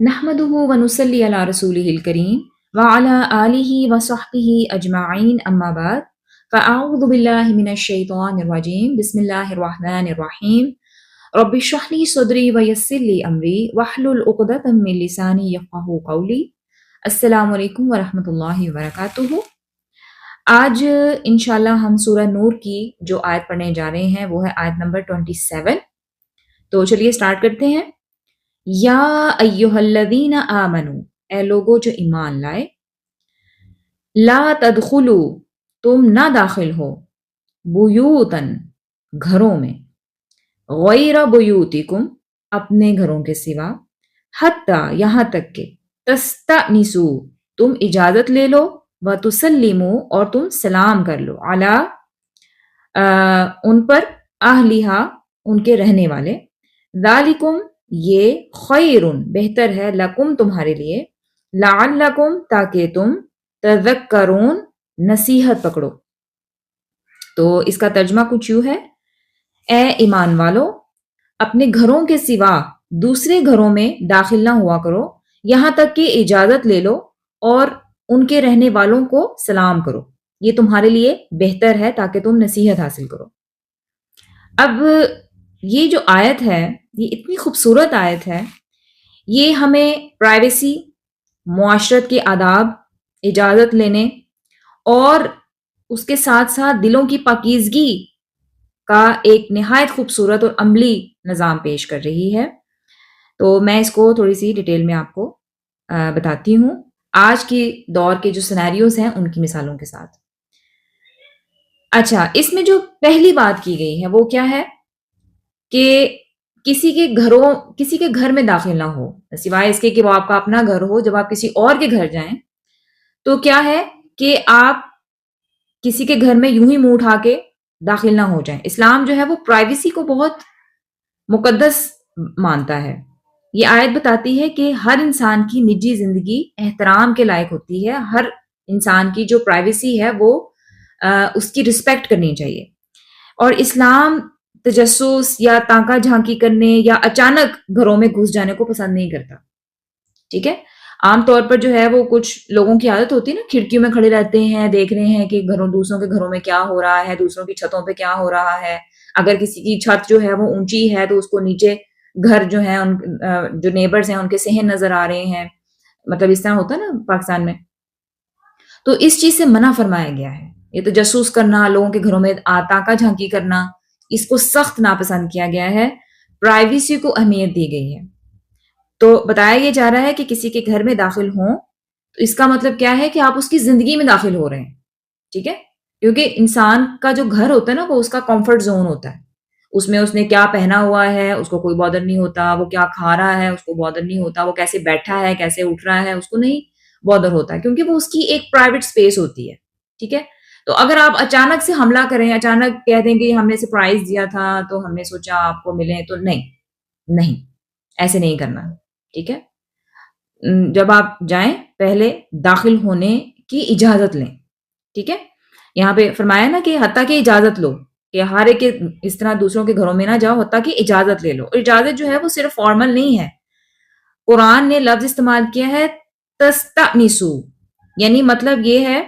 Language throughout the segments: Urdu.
نحمده ونصلي على رسوله الكريم وعلى آله وصحبه أجمعين أما بعد فأعوذ بالله من الشيطان الرجيم بسم الله الرحمن الرحيم رب اشرح لي صدري ويسر لي أمري واحلل عقدة من لساني يفقهوا قولي السلام علیکم ورحمۃ اللہ وبرکاتہ۔ آج انشاءاللہ ہم سورہ نور کی جو آیت پڑھنے جا رہے ہیں وہ ہے آیت نمبر 27۔ تو چلیے سٹارٹ کرتے ہیں۔ یا ایہا الذین آمنو، اے لوگو جو ایمان لائے، لا تدخلو، تم نہ داخل ہو، بیوتن، گھروں میں، غیر بیوتکم، اپنے گھروں کے سوا، حتی، یہاں تک کہ، تستأنسو، تم اجازت لے لو، وتسلمو، اور تم سلام کر لو، علی، ان پر، اہلیہا، ان کے رہنے والے، ذالکم، یہ، خیرن، بہتر ہے، لکم، تمہارے لیے، لعلکم، تاکہ تم، تذکرون، نصیحت پکڑو۔ تو اس کا ترجمہ کچھ یوں ہے، اے ایمان والو، اپنے گھروں کے سوا دوسرے گھروں میں داخل نہ ہوا کرو، یہاں تک کہ اجازت لے لو اور ان کے رہنے والوں کو سلام کرو، یہ تمہارے لیے بہتر ہے تاکہ تم نصیحت حاصل کرو۔ اب یہ جو آیت ہے، یہ اتنی خوبصورت آیت ہے، یہ ہمیں پرائیویسی، معاشرت کے آداب، اجازت لینے اور اس کے ساتھ ساتھ دلوں کی پاکیزگی کا ایک نہایت خوبصورت اور عملی نظام پیش کر رہی ہے۔ تو میں اس کو تھوڑی سی ڈیٹیل میں آپ کو بتاتی ہوں، آج کے دور کے جو سینیریوز ہیں ان کی مثالوں کے ساتھ۔ اچھا، اس میں جو پہلی بات کی گئی ہے وہ کیا ہے کہ کسی کے گھر میں داخل نہ ہو، سوائے اس کے کہ وہ آپ کا اپنا گھر ہو۔ جب آپ کسی اور کے گھر جائیں تو کیا ہے کہ آپ کسی کے گھر میں یوں ہی منہ اٹھا کے داخل نہ ہو جائیں۔ اسلام جو ہے وہ پرائیویسی کو بہت مقدس مانتا ہے۔ یہ آیت بتاتی ہے کہ ہر انسان کی نجی زندگی احترام کے لائق ہوتی ہے، ہر انسان کی جو پرائیویسی ہے وہ اس کی رسپیکٹ کرنی چاہیے، اور اسلام تجسس یا تانکا جھانکی کرنے یا اچانک گھروں میں گھس جانے کو پسند نہیں کرتا، ٹھیک ہے۔ عام طور پر جو ہے وہ کچھ لوگوں کی عادت ہوتی ہے نا، کھڑکیوں میں کھڑے رہتے ہیں، دیکھ رہے ہیں کہ دوسروں کے گھروں میں کیا ہو رہا ہے، دوسروں کی چھتوں پہ کیا ہو رہا ہے۔ اگر کسی کی چھت جو ہے وہ اونچی ہے تو اس کو نیچے گھر جو ہیں جو نیبرز ہیں ان کے صحن نظر آ رہے ہیں، مطلب اس طرح ہوتا ہے نا پاکستان میں۔ تو اس چیز سے منع فرمایا گیا ہے، یہ تجسس کرنا، لوگوں کے گھروں میں تانکا جھانکی کرنا، اس کو سخت ناپسند کیا گیا ہے، پرائیویسی کو اہمیت دی گئی ہے۔ تو بتایا یہ جا رہا ہے کہ کسی کے گھر میں داخل ہوں تو اس کا مطلب کیا ہے کہ آپ اس کی زندگی میں داخل ہو رہے ہیں، ٹھیک ہے، کیونکہ انسان کا جو گھر ہوتا ہے نا وہ اس کا کمفرٹ زون ہوتا ہے، اس میں اس نے کیا پہنا ہوا ہے اس کو کوئی بادر نہیں ہوتا، وہ کیا کھا رہا ہے اس کو بادر نہیں ہوتا، وہ کیسے بیٹھا ہے کیسے اٹھ رہا ہے اس کو نہیں بادر ہوتا ہے، کیونکہ وہ اس کی ایک پرائیویٹ سپیس ہوتی ہے، ٹھیک ہے۔ تو اگر آپ اچانک سے حملہ کریں، اچانک کہہ دیں کہ ہم نے سرپرائز دیا تھا تو ہم نے سوچا آپ کو ملیں، تو نہیں، ایسے نہیں کرنا، ٹھیک ہے۔ جب آپ جائیں پہلے داخل ہونے کی اجازت لیں، ٹھیک ہے۔ یہاں پہ فرمایا نا کہ حتیٰ کہ اجازت لو، کہ ہر ایک اس طرح دوسروں کے گھروں میں نہ جاؤ، حتیٰ کہ اجازت لے لو۔ اور اجازت جو ہے وہ صرف فارمل نہیں ہے، قرآن نے لفظ استعمال کیا ہے تستأنسو، یعنی مطلب یہ ہے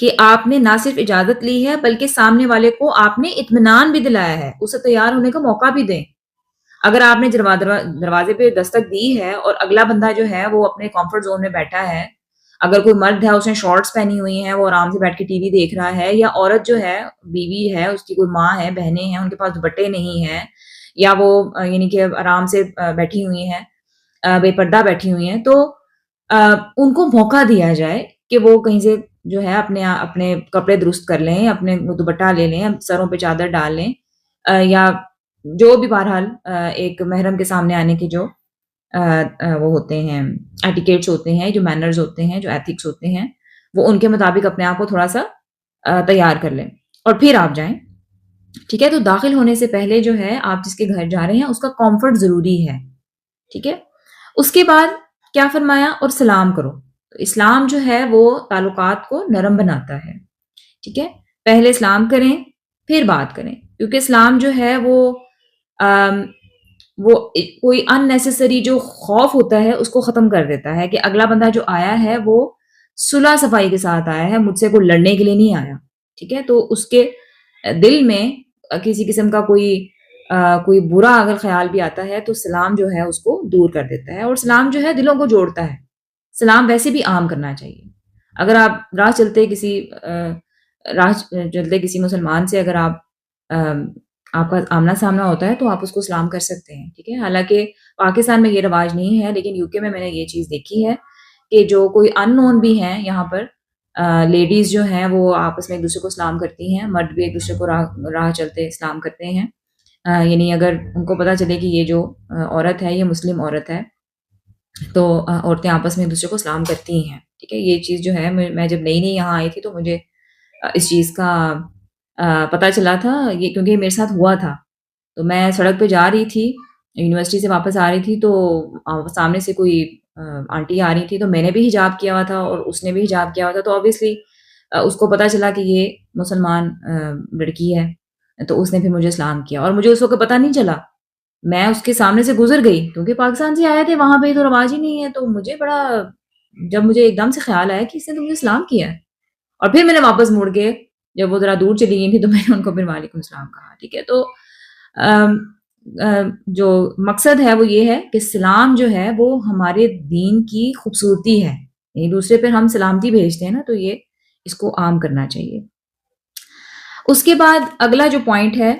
کہ آپ نے نہ صرف اجازت لی ہے بلکہ سامنے والے کو آپ نے اطمینان بھی دلایا ہے، اسے تیار ہونے کا موقع بھی دیں۔ اگر آپ نے دروازے پہ دستک دی ہے اور اگلا بندہ جو ہے وہ اپنے کمفرٹ زون میں بیٹھا ہے، اگر کوئی مرد ہے اس نے شارٹس پہنی ہوئی ہیں، وہ آرام سے بیٹھ کے ٹی وی دیکھ رہا ہے، یا عورت جو ہے بیوی ہے، اس کی کوئی ماں ہے، بہنیں ہیں، ان کے پاس دوپٹے نہیں ہیں، یا وہ یعنی کہ آرام سے بیٹھی ہوئی ہیں، بے پردہ بیٹھی ہوئی ہیں، تو ان کو موقع دیا جائے کہ وہ کہیں سے جو ہے اپنے کپڑے درست کر لیں، اپنے دوپٹہ لے لیں، سروں پہ چادر ڈال لیں، یا جو بھی بہرحال ایک محرم کے سامنے آنے کے جو وہ ہوتے ہیں ایٹیکیٹس ہوتے ہیں، جو مینرز ہوتے ہیں، جو ایتھکس ہوتے ہیں، وہ ان کے مطابق اپنے آپ کو تھوڑا سا تیار کر لیں اور پھر آپ جائیں، ٹھیک ہے۔ تو داخل ہونے سے پہلے جو ہے آپ جس کے گھر جا رہے ہیں اس کا کمفرٹ ضروری ہے، ٹھیک ہے۔ اس کے بعد کیا فرمایا، اور سلام کرو۔ تو اسلام جو ہے وہ تعلقات کو نرم بناتا ہے، ٹھیک ہے۔ پہلے سلام کریں پھر بات کریں، کیونکہ اسلام جو ہے وہ وہ کوئی ان نیسیسری جو خوف ہوتا ہے اس کو ختم کر دیتا ہے کہ اگلا بندہ جو آیا ہے وہ صلح صفائی کے ساتھ آیا ہے، مجھ سے کوئی لڑنے کے لیے نہیں آیا، ٹھیک ہے؟ تو اس کے دل میں کسی قسم کا کوئی برا اگر خیال بھی آتا ہے تو سلام جو ہے اس کو دور کر دیتا ہے، اور سلام جو ہے دلوں کو جوڑتا ہے۔ سلام ویسے بھی عام کرنا چاہیے۔ اگر آپ راہ چلتے کسی مسلمان سے اگر آپ کا آمنا سامنا ہوتا ہے تو آپ اس کو سلام کر سکتے ہیں، ٹھیک ہے؟ حالانکہ پاکستان میں یہ رواج نہیں ہے، لیکن یو کے میں نے یہ چیز دیکھی ہے کہ جو کوئی ان نون بھی ہیں یہاں پر، لیڈیز جو ہیں وہ آپس میں ایک دوسرے کو سلام کرتی ہیں، مرد بھی ایک دوسرے کو راہ چلتے سلام کرتے ہیں۔ یعنی اگر ان کو پتہ چلے کہ یہ جو عورت ہے یہ مسلم عورت ہے تو عورتیں آپس میں ایک دوسرے کو سلام کرتی ہیں، ٹھیک ہے؟ یہ چیز جو ہے میں جب نئی نئی یہاں آئی تھی تو مجھے اس چیز کا پتہ چلا تھا، یہ کیونکہ میرے ساتھ ہوا تھا۔ تو میں سڑک پہ جا رہی تھی، یونیورسٹی سے واپس آ رہی تھی، تو سامنے سے کوئی آنٹی آ رہی تھی، تو میں نے بھی حجاب کیا ہوا تھا اور اس نے بھی حجاب کیا ہوا تھا، تو آبویسلی اس کو پتہ چلا کہ یہ مسلمان لڑکی ہے، تو اس نے پھر مجھے سلام کیا، اور مجھے اس وقت پتہ نہیں چلا، میں اس کے سامنے سے گزر گئی کیونکہ پاکستان سے آئے تھے، وہاں پہ تو رواج ہی نہیں ہے، تو جب مجھے ایک دم سے خیال آیا کہ اس نے تو مجھے سلام کیا ہے، اور پھر میں نے واپس مڑ کے جب وہ ذرا دور چلی گئی تھی تو میں نے ان کو پھر وعلیکم السلام کہا، ٹھیک ہے؟ تو جو مقصد ہے وہ یہ ہے کہ سلام جو ہے وہ ہمارے دین کی خوبصورتی ہے، یعنی دوسرے پہ ہم سلامتی بھیجتے ہیں نا، تو یہ اس کو عام کرنا چاہیے۔ اس کے بعد اگلا جو پوائنٹ ہے،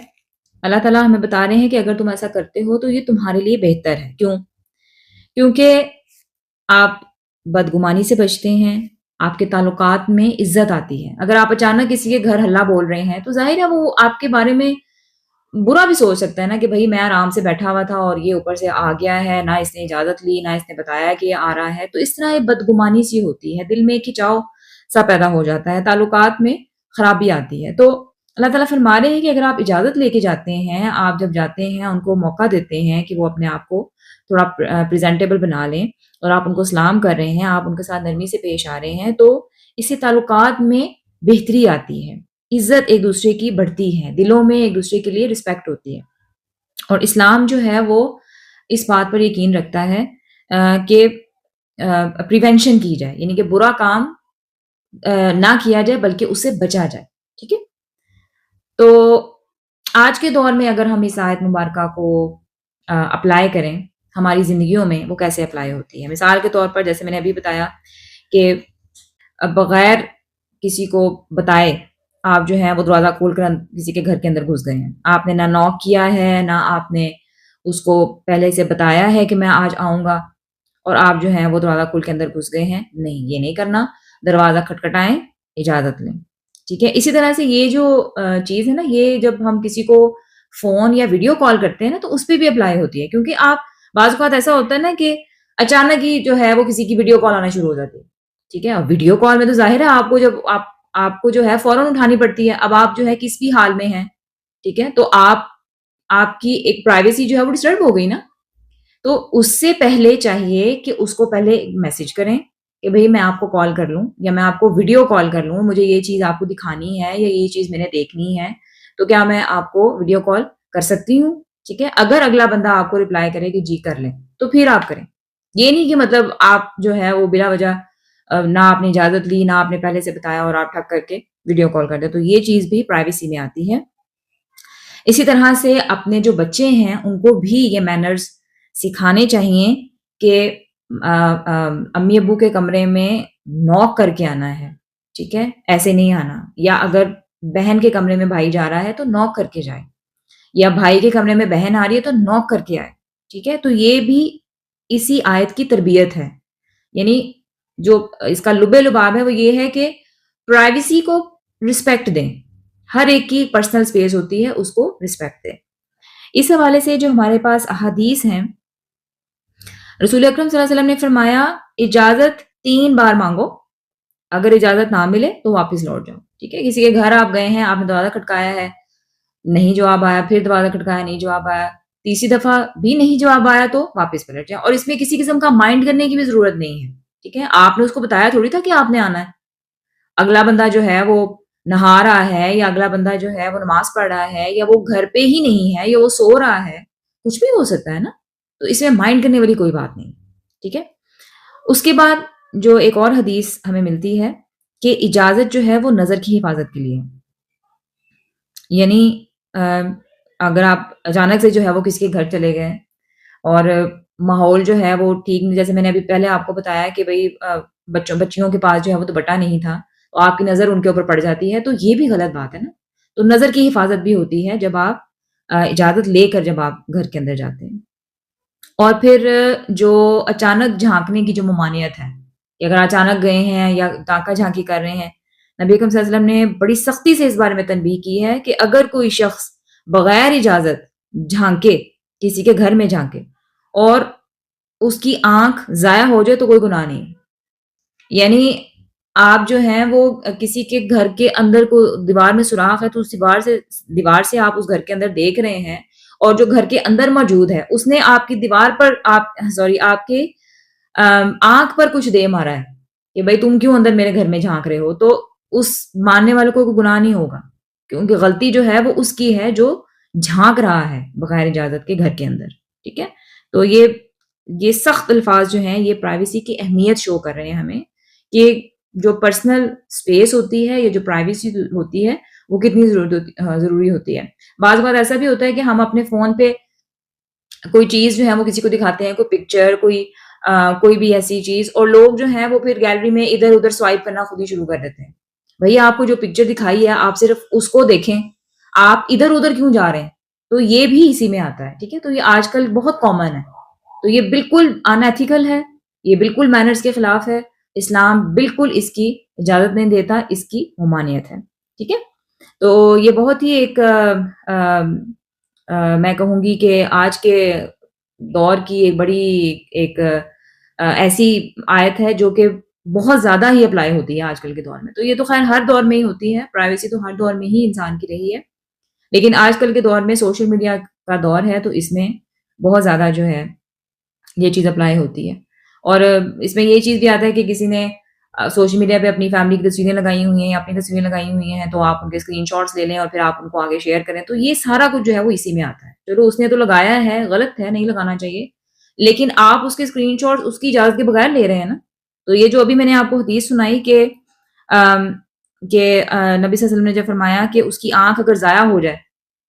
اللہ تعالیٰ ہمیں بتا رہے ہیں کہ اگر تم ایسا کرتے ہو تو یہ تمہارے لیے بہتر ہے۔ کیوں؟ کیونکہ آپ بدگمانی سے بچتے ہیں، آپ کے تعلقات میں عزت آتی ہے۔ اگر آپ اچانک کسی کے گھر ہلہ بول رہے ہیں تو ظاہر ہے وہ آپ کے بارے میں برا بھی سوچ سکتا ہے نا کہ بھائی میں آرام سے بیٹھا ہوا تھا اور یہ اوپر سے آ گیا ہے، نہ اس نے اجازت لی، نہ اس نے بتایا کہ یہ آ رہا ہے، تو اس طرح ایک بدگمانی سی ہوتی ہے، دل میں کھچاؤ سا پیدا ہو جاتا ہے، تعلقات میں خرابی آتی ہے۔ تو اللہ تعالیٰ فرما رہے ہیں کہ اگر آپ اجازت لے کے جاتے ہیں، آپ جب جاتے ہیں ان کو موقع دیتے ہیں کہ وہ اپنے آپ کو تھوڑا پریزنٹیبل بنا لیں، اور آپ ان کو سلام کر رہے ہیں، آپ ان کے ساتھ نرمی سے پیش آ رہے ہیں، تو اس سے تعلقات میں بہتری آتی ہے، عزت ایک دوسرے کی بڑھتی ہے، دلوں میں ایک دوسرے کے لیے رسپیکٹ ہوتی ہے۔ اور اسلام جو ہے وہ اس بات پر یقین رکھتا ہے کہ پریونشن کی جائے، یعنی کہ برا کام نہ کیا جائے بلکہ اس سے بچا جائے، ٹھیک ہے؟ تو آج کے دور میں اگر ہم اس آیت مبارکہ کو اپلائی کریں ہماری زندگیوں میں، وہ کیسے اپلائی ہوتی ہے؟ مثال کے طور پر جیسے میں نے ابھی بتایا کہ بغیر کسی کو بتائے آپ جو ہیں وہ دروازہ کھول کر کسی کے گھر کے اندر گھس گئے ہیں، آپ نے نہ نوک کیا ہے، نہ آپ نے اس کو پہلے سے بتایا ہے کہ میں آج آؤں گا، اور آپ جو ہیں وہ دروازہ کھول کے اندر گھس گئے ہیں۔ نہیں، یہ نہیں کرنا، دروازہ کھٹکھٹائیں، اجازت لیں، ٹھیک ہے؟ اسی طرح سے یہ جو چیز ہے نا، یہ جب ہم کسی کو فون یا ویڈیو کال کرتے ہیں نا تو اس پہ بھی اپلائی ہوتی ہے، کیونکہ آپ بعض اوقات ایسا ہوتا ہے نا کہ اچانک ہی جو ہے وہ کسی کی ویڈیو کال آنا شروع ہو جاتی ہے، ٹھیک ہے؟ اور ویڈیو کال میں تو ظاہر ہے آپ کو جو ہے فوراً اٹھانی پڑتی ہے، اب آپ جو ہے کس بھی حال میں ہیں، ٹھیک ہے؟ تو آپ کی ایک پرائیویسی جو ہے وہ ڈسٹرب ہو گئی نا، تو اس سے پہلے چاہیے کہ اس کو پہلے میسج کریں کہ بھئی میں آپ کو کال کر لوں، یا میں آپ کو ویڈیو کال کر لوں، مجھے یہ چیز آپ کو دکھانی ہے یا یہ چیز میں نے دیکھنی ہے، تو کیا میں آپ کو ویڈیو کال کر سکتی ہوں، ٹھیک ہے؟ اگر اگلا بندہ آپ کو رپلائی کرے کہ جی کر لیں تو پھر آپ کریں، یہ نہیں کہ مطلب آپ جو ہے وہ بلا وجہ نہ آپ نے اجازت لی، نہ آپ نے پہلے سے بتایا اور آپ ٹھک کر کے ویڈیو کال کر دیں، تو یہ چیز بھی پرائیویسی میں آتی ہے۔ اسی طرح سے اپنے جو بچے ہیں ان کو بھی یہ مینرز سکھانے چاہیے کہ امی ابو کے کمرے میں نوک کر کے آنا ہے، ٹھیک ہے؟ ایسے نہیں آنا، یا اگر بہن کے کمرے میں بھائی جا رہا ہے تو نوک کر کے جائے، یا بھائی کے کمرے میں بہن آ رہی ہے تو نوک کر کے آئے، ٹھیک ہے؟ تو یہ بھی اسی آیت کی تربیت ہے، یعنی جو اس کا لب لباب ہے وہ یہ ہے کہ پرائیویسی کو رسپیکٹ دیں، ہر ایک کی پرسنل سپیس ہوتی ہے، اس کو رسپیکٹ دیں۔ اس حوالے سے جو ہمارے پاس احادیث ہیں، رسول اکرم صلی اللہ علیہ وسلم نے فرمایا اجازت 3 بار مانگو، اگر اجازت نہ ملے تو واپس لوٹ جاؤ، ٹھیک ہے؟ کسی کے گھر آپ گئے ہیں، آپ نے دروازہ کھٹکایا ہے، نہیں جواب آیا، پھر دروازہ کھٹکایا، نہیں جواب آیا، تیسری دفعہ بھی نہیں جواب آیا تو واپس پلٹ جائیں، اور اس میں کسی قسم کا مائنڈ کرنے کی بھی ضرورت نہیں ہے، ٹھیک ہے؟ آپ نے اس کو بتایا تھوڑی تھا کہ آپ نے آنا ہے، اگلا بندہ جو ہے وہ نہا رہا ہے، یا اگلا بندہ جو ہے وہ نماز پڑھ رہا ہے، یا وہ گھر پہ ہی نہیں ہے، یا وہ سو رہا ہے، کچھ بھی ہو سکتا ہے نا، تو اس میں مائنڈ کرنے والی کوئی بات نہیں. ٹھیک ہے. اس کے بعد جو ایک اور حدیث ہمیں ملتی ہے کہ اجازت جو ہے وہ نظر کی حفاظت کے لیے ہے. یعنی اگر آپ اچانک سے جو ہے وہ کسی کے گھر چلے گئے اور ماحول جو ہے وہ ٹھیک نہیں، جیسے میں نے ابھی پہلے آپ کو بتایا کہ بھئی بچیوں کے پاس جو ہے وہ دوپٹہ نہیں تھا، تو آپ کی نظر ان کے اوپر پڑ جاتی ہے، تو یہ بھی غلط بات ہے نا. تو نظر کی حفاظت بھی ہوتی ہے جب آپ اجازت لے کر جب آپ گھر کے اندر جاتے ہیں. اور پھر جو اچانک جھانکنے کی جو ممانعت ہے کہ اگر اچانک گئے ہیں یا تاکہ جھانکی کر رہے ہیں، نبی اکرم صلی اللہ علیہ وسلم نے بڑی سختی سے اس بارے میں تنبیہ کی ہے کہ اگر کوئی شخص بغیر اجازت جھانکے، کسی کے گھر میں جھانکے اور اس کی آنکھ ضائع ہو جائے تو کوئی گناہ نہیں. یعنی آپ جو ہیں وہ کسی کے گھر کے اندر کو دیوار میں سوراخ ہے تو اس دیوار سے آپ اس گھر کے اندر دیکھ رہے ہیں، اور جو گھر کے اندر موجود ہے اس نے آپ کی دیوار پر آپ کے آنکھ پر کچھ دے مارا ہے کہ بھائی تم کیوں اندر میرے گھر میں جھانک رہے ہو، تو اس ماننے والے کو کوئی گناہ نہیں ہوگا، کیونکہ غلطی جو ہے وہ اس کی ہے جو جھانک رہا ہے بغیر اجازت کے گھر کے اندر. ٹھیک ہے. تو یہ سخت الفاظ جو ہیں یہ پرائیویسی کی اہمیت شو کر رہے ہیں ہمیں کہ جو پرسنل اسپیس ہوتی ہے یا جو پرائیویسی ہوتی ہے وہ کتنی ضروری ہوتی ہے. بعض بار ایسا بھی ہوتا ہے کہ ہم اپنے فون پہ کوئی چیز جو ہے وہ کسی کو دکھاتے ہیں، کوئی پکچر، کوئی بھی ایسی چیز، اور لوگ جو ہیں وہ پھر گیلری میں ادھر ادھر سوائپ کرنا خود ہی شروع کر دیتے ہیں. بھئی آپ کو جو پکچر دکھائی ہے آپ صرف اس کو دیکھیں، آپ ادھر ادھر کیوں جا رہے ہیں؟ تو یہ بھی اسی میں آتا ہے. ٹھیک ہے. تو یہ آج کل بہت کامن ہے. تو یہ بالکل ان ایتھیکل ہے، یہ بالکل مینرز کے خلاف ہے. اسلام بالکل اس کی اجازت نہیں دیتا، اس کی ممانعت ہے. ٹھیک ہے. تو یہ بہت ہی ایک میں کہوں گی کہ آج کے دور کی ایک بڑی ایک ایسی آیت ہے جو کہ بہت زیادہ ہی اپلائی ہوتی ہے آج کل کے دور میں. تو یہ تو خیر ہر دور میں ہی ہوتی ہے، پرائیویسی تو ہر دور میں ہی انسان کی رہی ہے، لیکن آج کل کے دور میں سوشل میڈیا کا دور ہے تو اس میں بہت زیادہ جو ہے یہ چیز اپلائی ہوتی ہے. اور اس میں یہ چیز بھی آتا ہے کہ کسی نے سوشل میڈیا پہ اپنی فیملی کی تصویریں لگائی ہوئی ہیں یا اپنی تصویریں لگائی ہوئی ہیں، تو آپ ان کے اسکرین شاٹس لے لیں اور پھر آپ ان کو آگے شیئر کریں. تو یہ سارا کچھ جو ہے وہ اسی میں آتا ہے. چلو اس نے تو لگایا ہے، غلط ہے، نہیں لگانا چاہیے، لیکن آپ اس کے اسکرین شاٹس اس کی اجازت کے بغیر لے رہے ہیں نا. تو یہ جو ابھی میں نے آپ کو حدیث سنائی کہ نبی صلی اللہ علیہ وسلم نے جب فرمایا کہ اس کی آنکھ اگر ضائع ہو جائے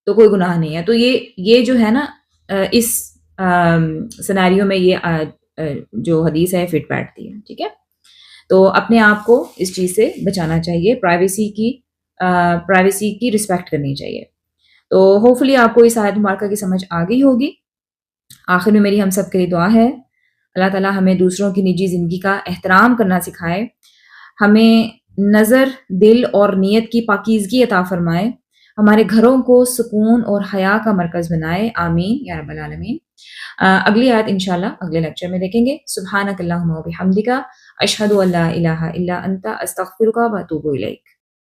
تو کوئی گناہ نہیں ہے، تو یہ جو ہے نا اس سینیریو میں یہ جو حدیث ہے فٹ بیٹھتی ہے. ٹھیک ہے. تو اپنے آپ کو اس چیز سے بچانا چاہیے، پرائیویسی کی رسپیکٹ کرنی چاہیے. تو ہوپفلی آپ کو اس آیت مبارکہ کی سمجھ آ گئی ہوگی. آخر میں میری ہم سب کے لیے دعا ہے، اللہ تعالیٰ ہمیں دوسروں کی نجی زندگی کا احترام کرنا سکھائے، ہمیں نظر، دل اور نیت کی پاکیزگی عطا فرمائے، ہمارے گھروں کو سکون اور حیا کا مرکز بنائے. آمین یا رب العالمین. اگلی آیت انشاءاللہ اگلے لیکچر میں دیکھیں گے. سبحانک اللہم و بحمدک، اشہد ان لا الہ الا انت، استغفرک و اتوب الیک.